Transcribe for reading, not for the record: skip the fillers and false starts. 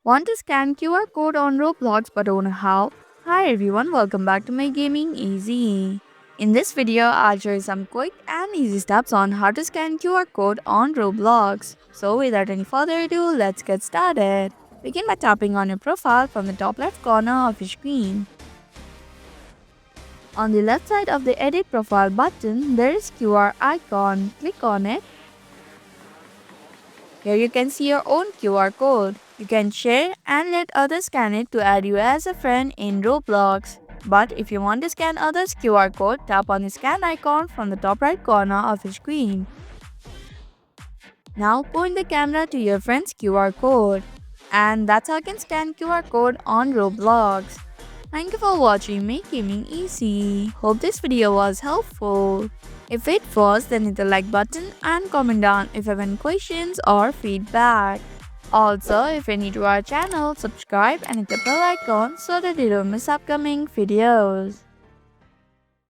Want to scan QR code on Roblox but don't know how? Hi everyone, welcome back to my Gaming Easy. In this video, I'll show you some quick and easy steps on how to scan QR code on Roblox. So without any further ado, let's get started. Begin by tapping on your profile from the top left corner of your screen. On the left side of the edit profile button, there is QR icon. Click on it. Here you can see your own QR code. You can share and let others scan it to add you as a friend in Roblox. But if you want to scan others' QR code, tap on the scan icon from the top right corner of your screen. Now point the camera to your friend's QR code. And that's how you can scan QR code on Roblox. Thank you for watching Make Gaming Easy. Hope this video was helpful. If it was, then hit the like button and comment down if you have any questions or feedback. Also, if you're new to our channel, subscribe and hit the bell icon so that you don't miss upcoming videos.